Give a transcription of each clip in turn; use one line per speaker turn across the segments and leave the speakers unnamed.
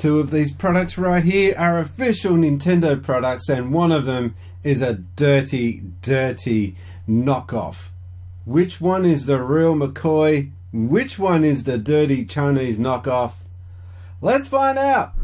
Two of these products right here are official Nintendo products, and one of them is a dirty knockoff. Which one is the real McCoy? Which one is the dirty Chinese knockoff? Let's find out!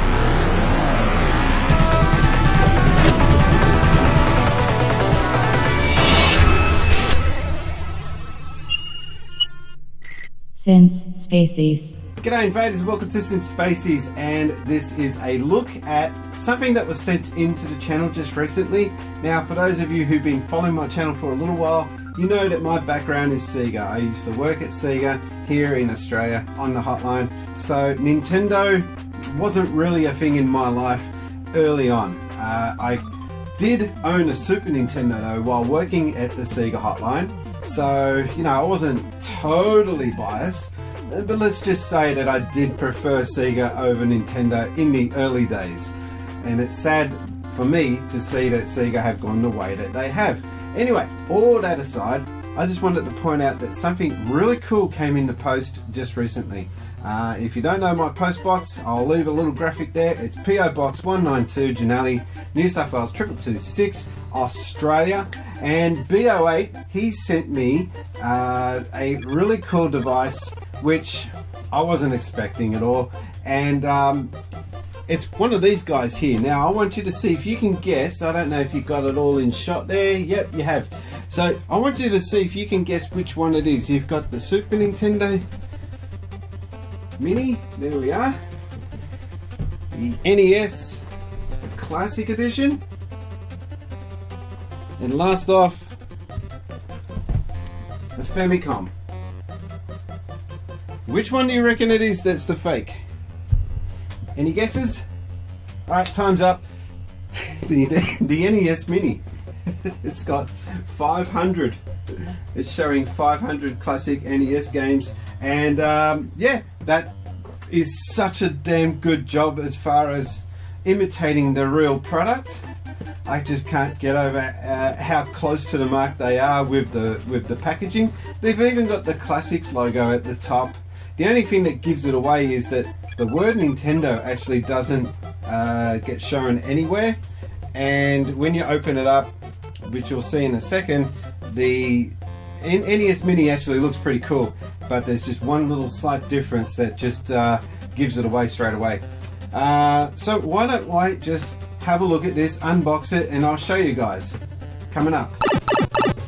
Since Spacies.
G'day invaders, welcome to Since Spacies, and this is a look at something that was sent into the channel just recently. Now, for those of you who've been following my channel for a little while, you know that my background is Sega. I used to work at Sega here in Australia on the hotline, so Nintendo wasn't really a thing in my life early on. I did own a Super Nintendo though while working at the Sega hotline, so you know I wasn't totally biased. But let's just say that I did prefer Sega over Nintendo in the early days. And it's sad for me to see that Sega have gone the way that they have. Anyway, all that aside, I just wanted to point out that something really cool came in the post just recently. If you don't know my post box, I'll leave a little graphic there. It's PO Box 192, Jannali, New South Wales 2226, Australia. And BO8, he sent me a really cool device which I wasn't expecting at all, and it's one of these guys here. Now I want you to see if you can guess. I don't know if you got it all in shot there. Yep, you have. So I want you to see if you can guess which one it is. You've got the Super Nintendo Mini, there we are, the NES Classic Edition, and last off, the Famicom. Which one do you reckon it is that's the fake? Any guesses? Alright, time's up. The NES Mini. It's got 500. It's showing 500 classic NES games. And yeah, that is such a damn good job as far as imitating the real product. I just can't get over how close to the mark they are with the packaging. They've even got the Classics logo at the top. The only thing that gives it away is that the word Nintendo actually doesn't get shown anywhere, and when you open it up, which you'll see in a second, the NES Mini actually looks pretty cool, but there's just one little slight difference that just gives it away straight away. So why don't I just have a look at this, unbox it, and I'll show you guys coming up.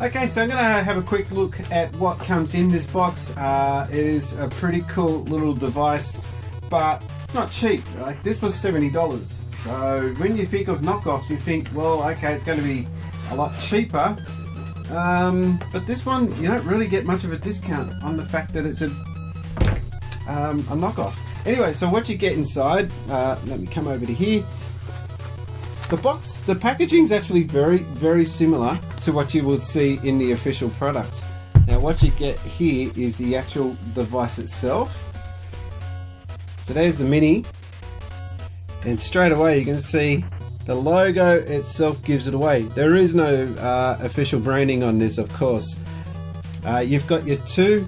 Okay, so I'm going to have a quick look at what comes in this box. It is a pretty cool little device, but it's not cheap. Like, this was $70. So when you think of knockoffs, you think, well, okay, it's going to be a lot cheaper. But this one, you don't really get much of a discount on the fact that it's a knockoff. Anyway, so what you get inside, let me come over to here. The packaging is actually very similar to what you will see in the official product. Now what you get here is the actual device itself. So there's the Mini, and straight away you can see the logo itself gives it away. There is no official branding on this, of course. You've got your two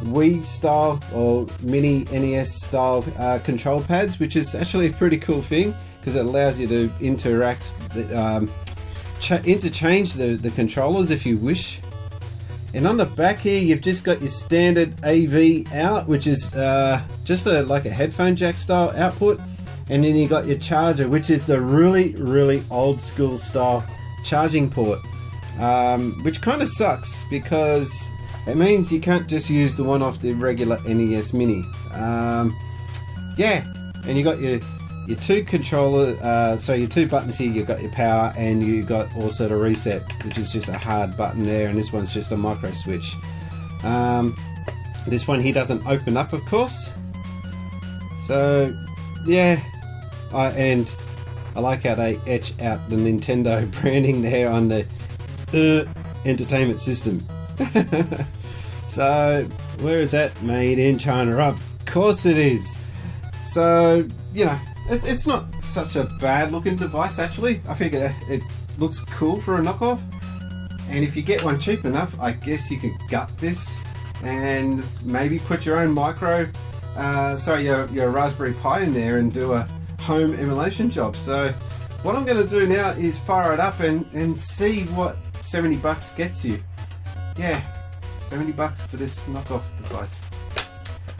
Wii style or Mini NES style control pads, which is actually a pretty cool thing, because it allows you to interact, interchange the controllers if you wish. And on the back here, you've just got your standard AV out, which is just like a headphone jack style output. And then you got your charger, which is the really old school style charging port, which kind of sucks because it means you can't just use the one off the regular NES Mini. Yeah, and you got your two controller, so your two buttons here. You've got your power, and you got also the reset, which is just a hard button there, and this one's just a micro switch. This one here doesn't open up, of course. So yeah, and I like how they etch out the Nintendo branding there on the entertainment system. So where is that? Made in China. Of course it is. So you know, it's not such a bad looking device actually. I think it looks cool for a knockoff, and if you get one cheap enough, I guess you could gut this and maybe put your own your Raspberry Pi in there and do a home emulation job. So what I'm going to do now is fire it up and see what 70 bucks gets you. Yeah, 70 bucks for this knockoff device.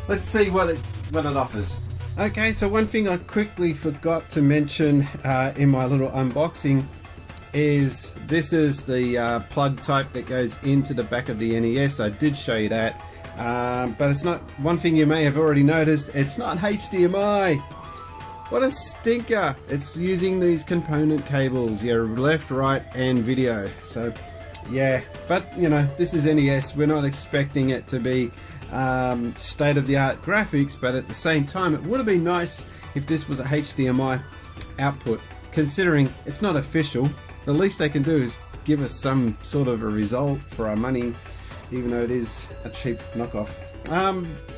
Let's see what it offers. Okay, so one thing I quickly forgot to mention in my little unboxing is this is the plug type that goes into the back of the NES. I did show you that, but it's not. One thing you may have already noticed, it's not HDMI. What a stinker! It's using these component cables, yeah, left, right, and video. So, yeah, but you know, this is NES. We're not expecting it to be state-of-the-art graphics, but at the same time, it would have been nice if this was a HDMI output. Considering it's not official, the least they can do is give us some sort of a result for our money, even though it is a cheap knockoff.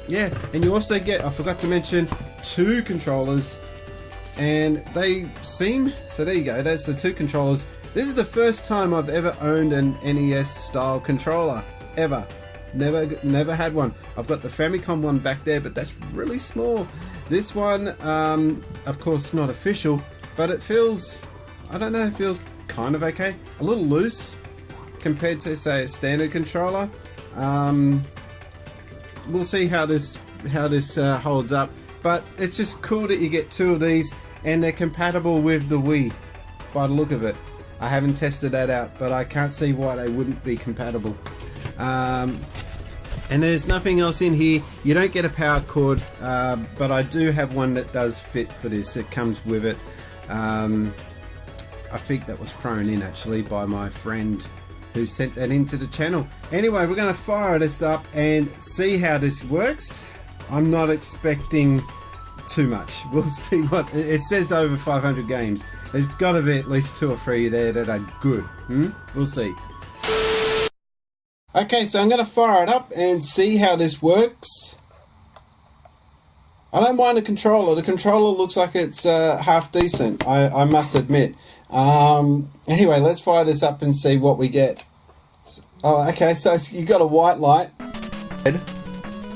Yeah, and you also get, I forgot to mention, 2 controllers, and they seem, so there you go, that's the 2 controllers. This is the first time I've ever owned an NES style controller, ever. Never had one. I've got the Famicom one back there, but that's really small. This one, of course not official, but it feels, I don't know, it feels kind of okay. A little loose compared to, say, a standard controller. We'll see how this holds up, but it's just cool that you get 2 of these and they're compatible with the Wii by the look of it. I haven't tested that out, but I can't see why they wouldn't be compatible. And there's nothing else in here. You don't get a power cord, but I do have one that does fit for this. It comes with it. I think that was thrown in actually by my friend who sent that into the channel. Anyway, we're going to fire this up and see how this works. I'm not expecting too much. We'll see what it says. Over 500 games. There's got to be at least 2 or 3 there that are good. We'll see. Okay, so I'm going to fire it up and see how this works. I don't mind the controller. The controller looks like it's half decent, I must admit. Anyway, let's fire this up and see what we get. Oh, okay, so you got a white light.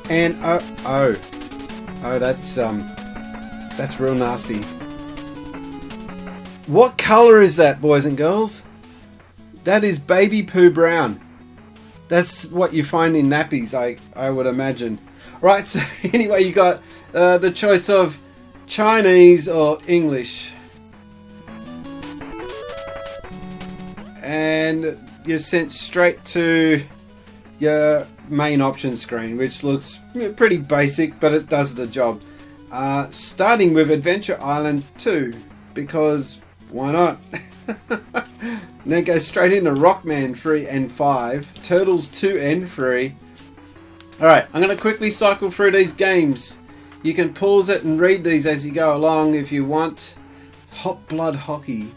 And oh, that's real nasty. What color is that, boys and girls? That is baby poo brown. That's what you find in nappies, I would imagine. Right, so anyway, you got the choice of Chinese or English. And you're sent straight to your main option screen, which looks pretty basic, but it does the job. Starting with Adventure Island 2, because why not? And then go straight into Rockman 3 and 5, Turtles 2 and 3. Alright, I'm going to quickly cycle through these games. You can pause it and read these as you go along if you want. Hot Blood Hockey.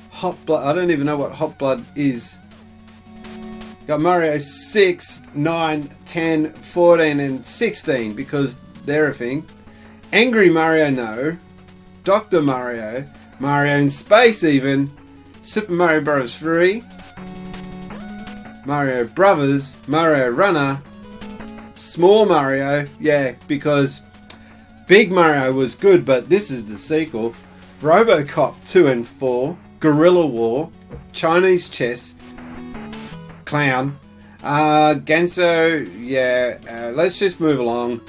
Hot Blood, I don't even know what Hot Blood is. Got Mario 6, 9, 10, 14 and 16 because they're a thing. Angry Mario, no. Dr. Mario, Mario in Space even. Super Mario Bros. 3, Mario Brothers, Mario Runner, Small Mario, yeah, because Big Mario was good, but this is the sequel. RoboCop 2 and 4, Guerrilla War, Chinese Chess, Clown, Ganso, yeah, let's just move along.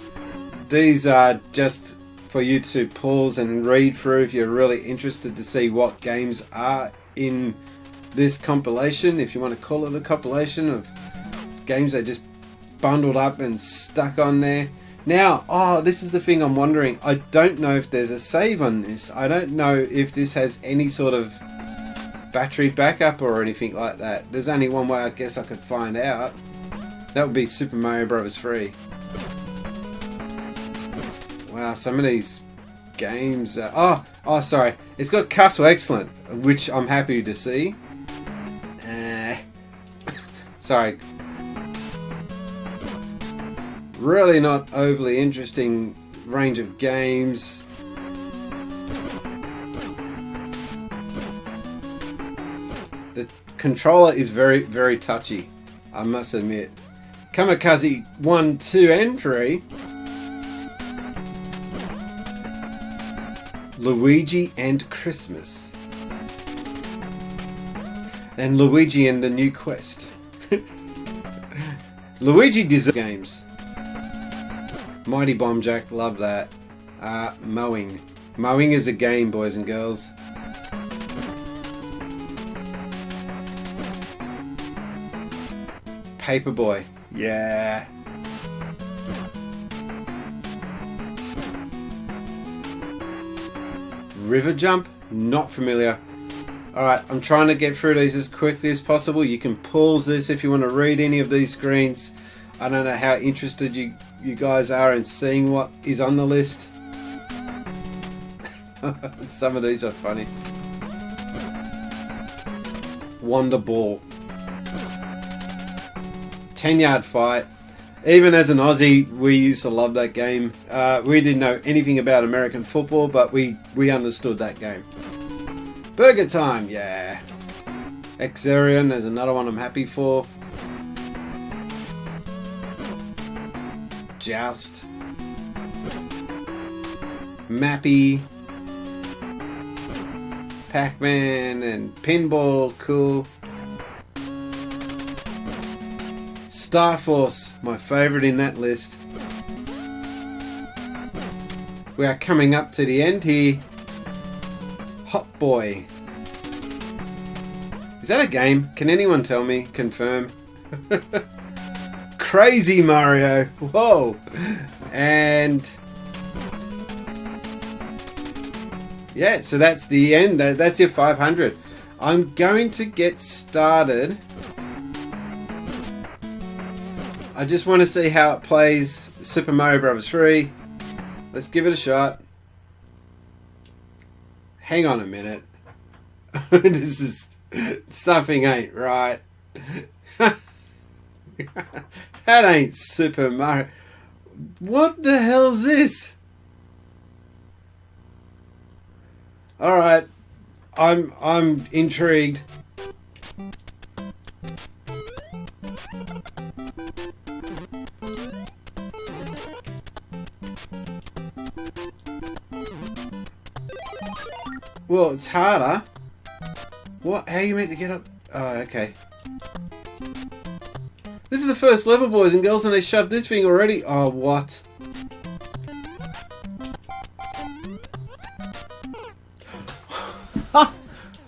These are just for you to pause and read through if you're really interested to see what games are in this compilation, if you want to call it a compilation of games they just bundled up and stuck on there. Now, this is the thing I'm wondering. I don't know if there's a save on this. I don't know if this has any sort of battery backup or anything like that. There's only one way I guess I could find out. That would be Super Mario Bros. 3. Wow, some of these games sorry, it's got Castle Excellent, which I'm happy to see. Sorry, really not overly interesting range of games. The controller is very, very touchy, I must admit. Kamikaze 1, 2 and 3. Luigi and Christmas. And Luigi and the New Quest. Luigi deserves games. Mighty Bomb Jack, love that. Mowing. Mowing is a game, boys and girls. Paperboy. Yeah. River Jump? Not familiar. Alright, I'm trying to get through these as quickly as possible. You can pause this if you want to read any of these screens. I don't know how interested you guys are in seeing what is on the list. Some of these are funny. Wonder Ball. 10-yard fight. Even as an Aussie, we used to love that game. We didn't know anything about American football, but we understood that game. Burger Time, yeah. Exarion, there's another one I'm happy for. Joust. Mappy. Pac-Man and Pinball, cool. Star Force, my favourite in that list. We are coming up to the end here. Hot Boy. Is that a game? Can anyone tell me? Confirm. Crazy Mario. Whoa. And yeah, so that's the end. That's your 500. I'm going to get started. I just want to see how it plays. Super Mario Bros. 3. Let's give it a shot. Hang on a minute. This is... something ain't right. That ain't Super Mario. What the hell's this? Alright. I'm intrigued. Well, it's harder. What? How are you meant to get up? Oh, okay. This is the first level, boys and girls, and they shoved this thing already. Oh, what?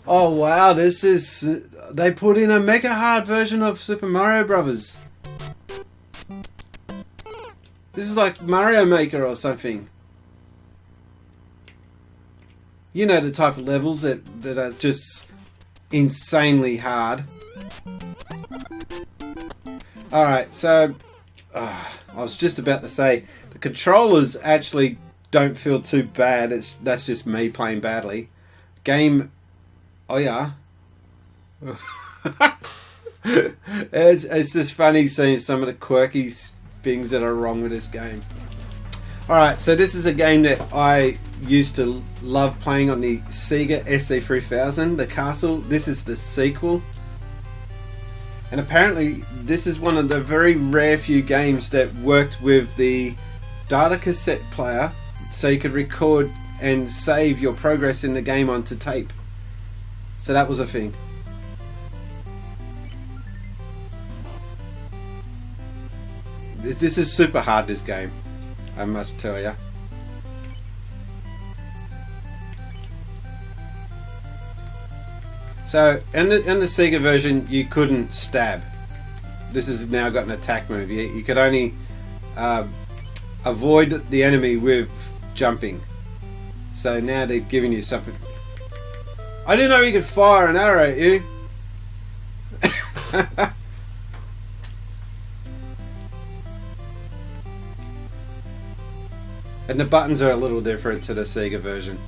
Oh, wow. This is... they put in a mega hard version of Super Mario Brothers. This is like Mario Maker or something. You know, the type of levels that are just insanely hard. Alright, so I was just about to say the controllers actually don't feel too bad. That's just me playing badly. Game, oh yeah. It's just funny seeing some of the quirky things that are wrong with this game. Alright, so this is a game that I used to love playing on the Sega SC3000, the Castle. This is the sequel. And apparently this is one of the very rare few games that worked with the data cassette player, so you could record and save your progress in the game onto tape. So that was a thing. This is super hard, this game, I must tell you. So, in the Sega version, you couldn't stab. This has now got an attack move. You could only avoid the enemy with jumping. So now they've given you something. I didn't know you could fire an arrow at you. And the buttons are a little different to the Sega version.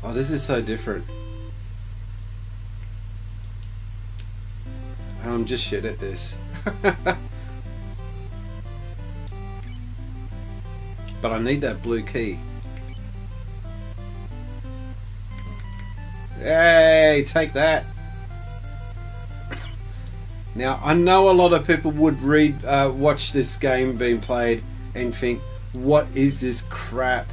Oh, this is so different. I'm just shit at this. But I need that blue key. Hey, take that. Now, I know a lot of people would watch this game being played and think, what is this crap?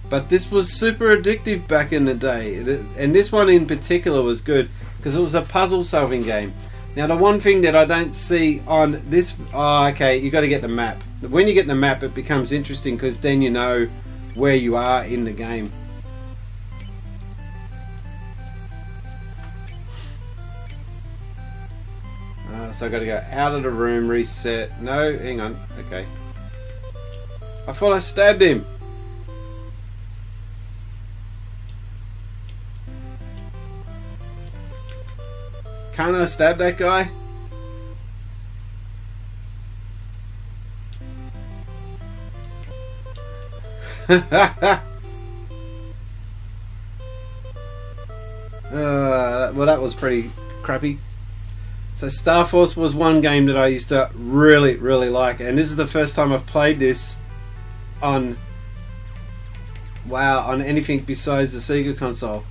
But this was super addictive back in the day. And this one in particular was good because it was a puzzle solving game. Now, the one thing that I don't see on this... Oh, okay, you got to get the map. When you get the map, it becomes interesting because then you know where you are in the game. So I got to go out of the room, reset. No, hang on. Okay. I thought I stabbed him. Can't I stab that guy? Well, that was pretty crappy. So Star Force was one game that I used to really like, and this is the first time I've played this on anything besides the Sega console.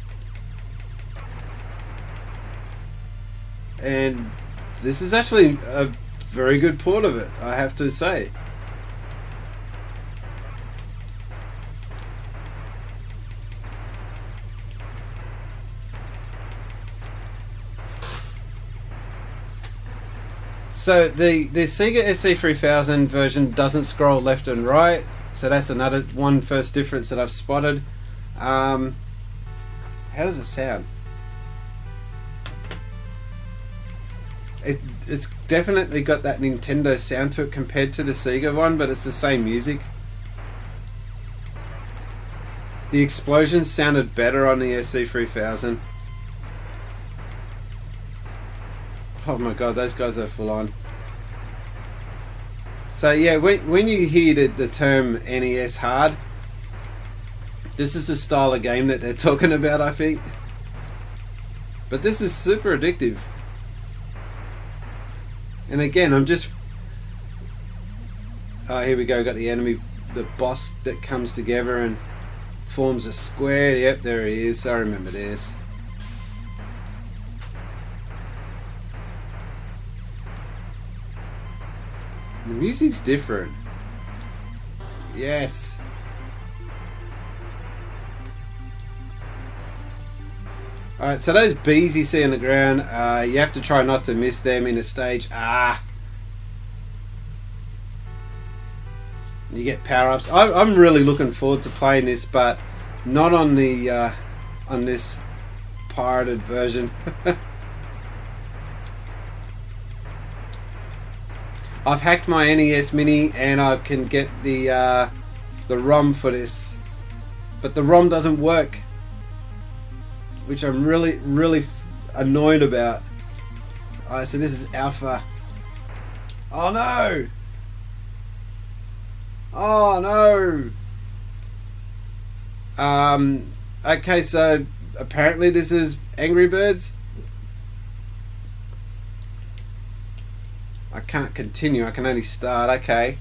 And this is actually a very good port of it, I have to say. So the Sega SC3000 version doesn't scroll left and right, so that's another first difference that I've spotted. How does it sound? It's definitely got that Nintendo sound to it compared to the Sega one, but it's the same music. The explosions sounded better on the SC3000. Oh my god, those guys are full on. So yeah, when you hear the term NES hard, this is the style of game that they're talking about, I think. But this is super addictive. And again, I'm just... Oh, here we go, got the enemy, the boss that comes together and forms a square. Yep, there he is, I remember this. The music's different. Yes. Alright, so those bees you see on the ground, you have to try not to miss them in a stage. You get power-ups. I'm really looking forward to playing this, but not on the on this pirated version. I've hacked my NES Mini and I can get the ROM for this, but the ROM doesn't work, which I'm really annoyed about. Alright, so this is alpha. Oh no! Oh no! Okay, so apparently this is Angry Birds. I can't continue, I can only start, okay.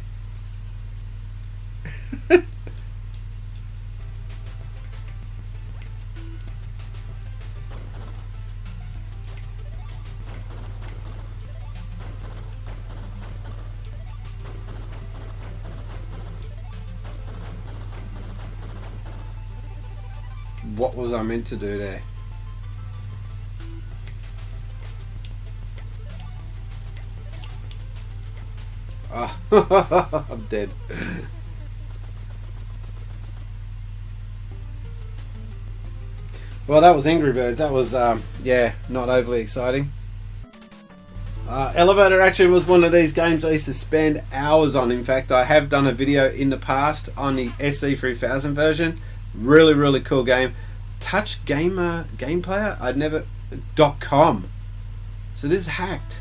What was I meant to do there? Oh, I'm dead. Well, that was Angry Birds. That was, yeah, not overly exciting. Elevator Action was one of these games I used to spend hours on. In fact, I have done a video in the past on the SC3000 version. Really cool game. Touch Gamer Game Player? I'd never... .com. So this is hacked.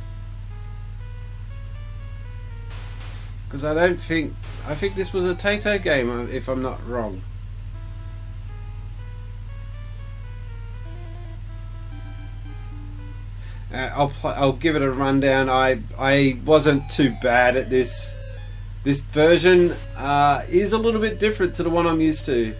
Because I think this was a Taito game, if I'm not wrong. I'll give it a rundown. I wasn't too bad at this. This version is a little bit different to the one I'm used to.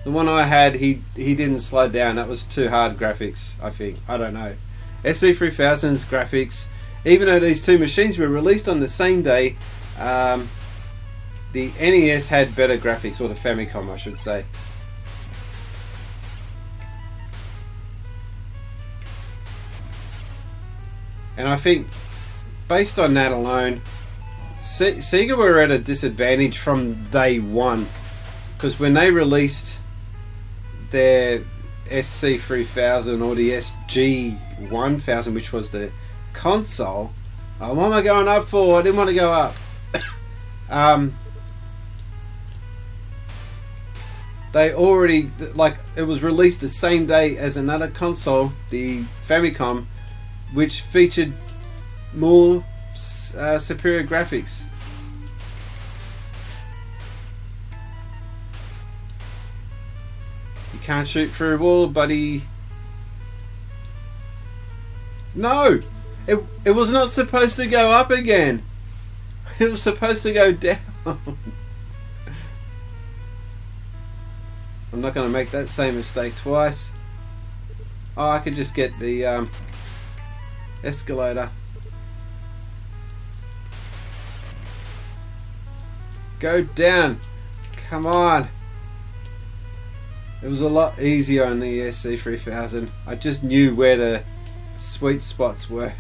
The one I had, he didn't slow down. That was too hard graphics, I think. I don't know. SC3000's graphics even though these two machines were released on the same day, the NES had better graphics, or the Famicom I should say. And I think based on that alone, Sega were at a disadvantage from day one, because when they released their SC3000 or the SG1000, which was the console, what am I going up for? I didn't want to go up. They already, like, it was released the same day as another console, the Famicom, which featured more superior graphics. You can't shoot through a wall, buddy. No! It was not supposed to go up again. It was supposed to go down. I'm not going to make that same mistake twice. Oh, I could just get the escalator. Go down. Come on. It was a lot easier on the SC3000. I just knew where the sweet spots were.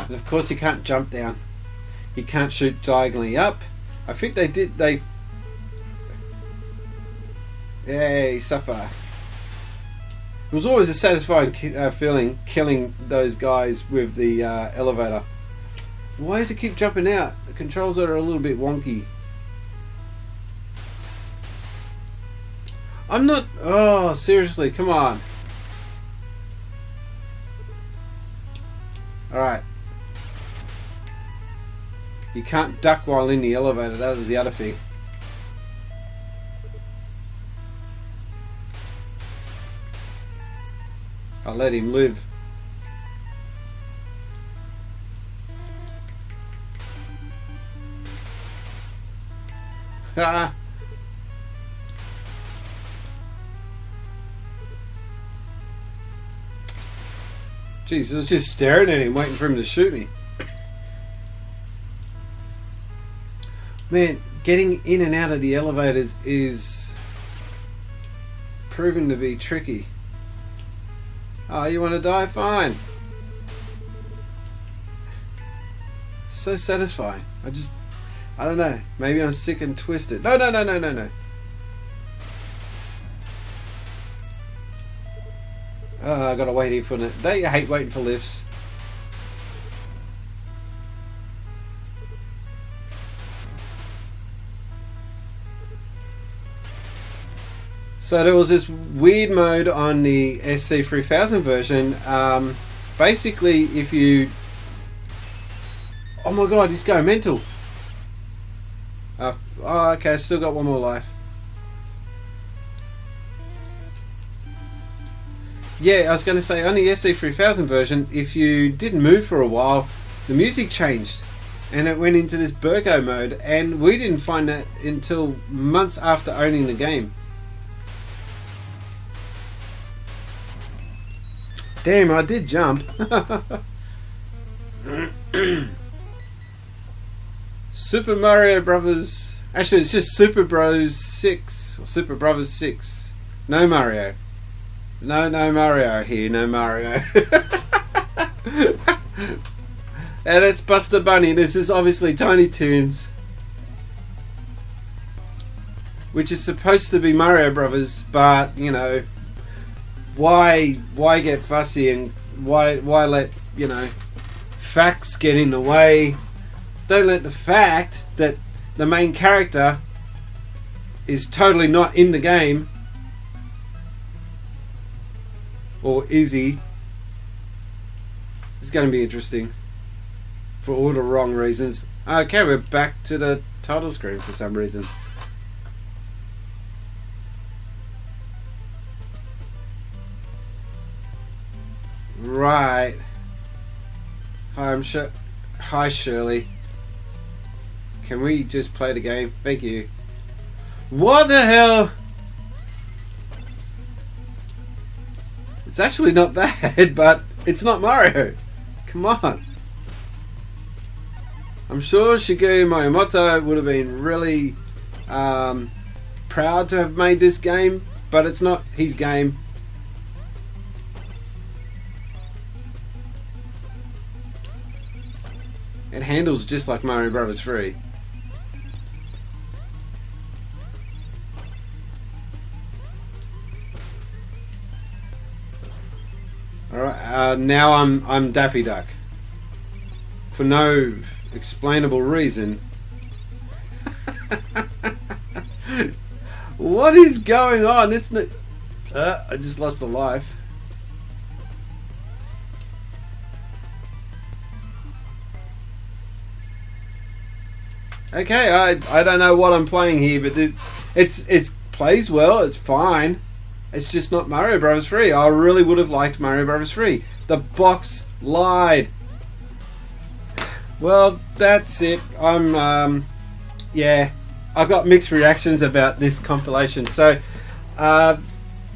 And of course you can't jump down. You can't shoot diagonally up. I think they did. Yay, suffer. It was always a satisfying feeling killing those guys with the elevator. Why does it keep jumping out? The controls are a little bit wonky. I'm not... Oh, seriously, come on. Alright. You can't duck while in the elevator, that was the other thing. I'll let him live. Ah. Jeez, I was just staring at him, waiting for him to shoot me. Man, getting in and out of the elevators is proving to be tricky. Oh, you want to die? Fine. So satisfying. I don't know. Maybe I'm sick and twisted. No. Oh, I gotta wait here for it. Don't you hate waiting for lifts? So there was this weird mode on the SC3000 version. Basically, if you... Oh my god, he's going mental. Oh, okay, I still got one more life. Yeah, I was going to say, on the SC3000 version, if you didn't move for a while, the music changed. And it went into this Burko mode. And we didn't find that until months after owning the game. Damn, I did jump. Super Mario Brothers. Actually, it's just Super Bros 6 or Super Brothers 6. No Mario. No Mario here. No Mario. And that's Buster Bunny. This is obviously Tiny Toons, which is supposed to be Mario Brothers, but you know, why get fussy and why let, you know, facts get in the way? Don't let the fact that the main character is totally not in the game, or is he? It's going to be interesting for all the wrong reasons. Okay, we're back to the title screen for some reason. Right. Hi, Shirley. Can we just play the game? Thank you. What the hell? It's actually not bad, but it's not Mario. Come on. I'm sure Shigeru Miyamoto would have been really proud to have made this game, but it's not his game. It handles just like Mario Bros. 3. Alright, now I'm Daffy Duck. For no explainable reason. What is going on? This I just lost a life. Okay, I don't know what I'm playing here, but it's plays well. It's fine. It's just not Mario Bros. 3. I really would have liked Mario Bros. 3. The box lied. Well, that's it. Yeah, I've got mixed reactions about this compilation. So,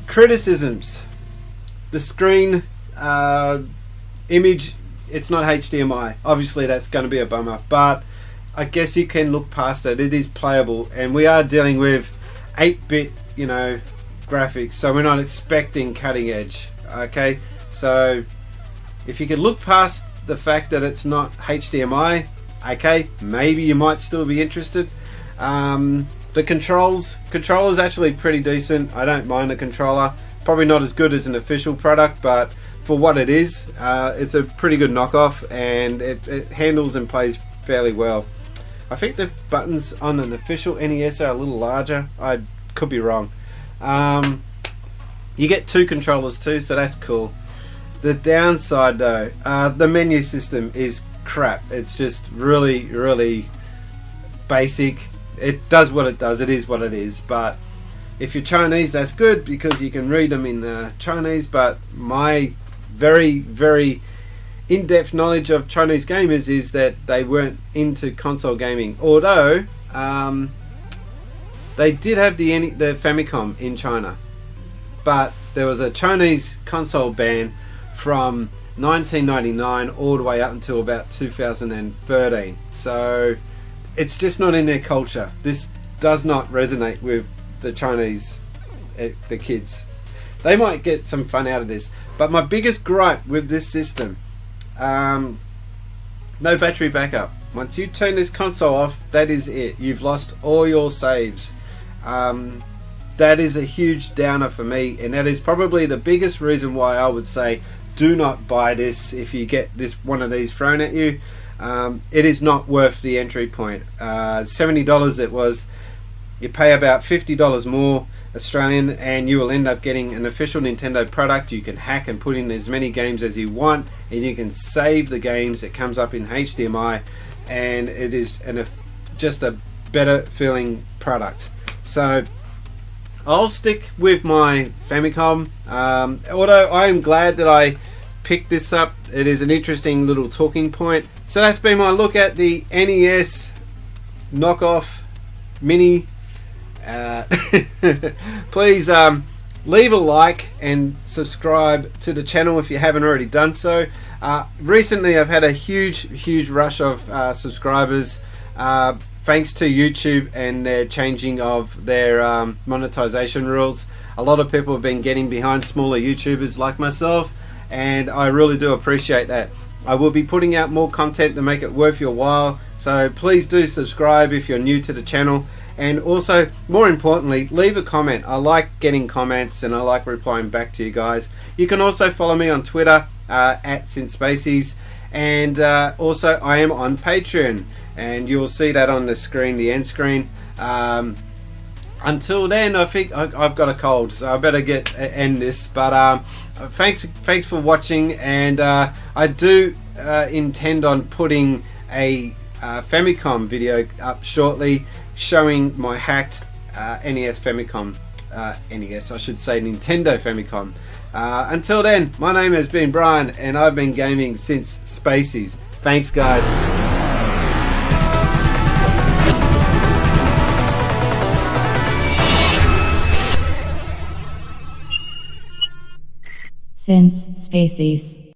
criticisms. The screen image, it's not HDMI. Obviously, that's going to be a bummer, but I guess you can look past it. It is playable, and we are dealing with 8-bit, graphics, so we're not expecting cutting edge. Okay, so if you can look past the fact that it's not HDMI, okay, maybe you might still be interested. The controller is actually pretty decent. I don't mind the controller. Probably not as good as an official product, but for what it is, it's a pretty good knockoff, and it handles and plays fairly well. I think the buttons on an official NES are a little larger. I could be wrong. You get 2 controllers too, so that's cool. The downside though, the menu system is crap. It's just really, really basic. It does what it does. It is what it is. But if you're Chinese, that's good because you can read them in Chinese. But my very, very in-depth knowledge of Chinese gamers is that they weren't into console gaming. Although they did have the Famicom in China, but there was a Chinese console ban from 1999 all the way up until about 2013. So it's just not in their culture. This does not resonate with the Chinese, the kids. They might get some fun out of this, but my biggest gripe with this system, no battery backup. Once you turn this console off, that is it. You've lost all your saves. That is a huge downer for me, and that is probably the biggest reason why I would say do not buy this if you get one of these thrown at you. It is not worth the entry point. $70 it was. You pay about $50 more Australian, and you will end up getting an official Nintendo product. You can hack and put in as many games as you want, and you can save the games. It comes up in HDMI, and it is just a better feeling product. So I'll stick with my Famicom, although I am glad that I picked this up. It is an interesting little talking point. So that's been my look at the NES knockoff mini. Please leave a like and subscribe to the channel if you haven't already done so. Recently I've had a huge rush of subscribers, thanks to YouTube and their changing of their monetization rules. A lot of people have been getting behind smaller YouTubers like myself, and I really do appreciate that. I will be putting out more content to make it worth your while, so please do subscribe if you're new to the channel. And also, more importantly, leave a comment. I like getting comments and I like replying back to you guys. You can also follow me on Twitter at Spacies, and also I am on Patreon, and you'll see that on the screen, the end screen. Until then, I think I've got a cold, so I better end this. But thanks for watching, and I do intend on putting a Famicom video up shortly, showing my hacked NES Famicom, NES I should say, Nintendo Famicom. Until then, my name has been Brian, and I've been gaming since Spacies. Thanks guys.
Since Spacies.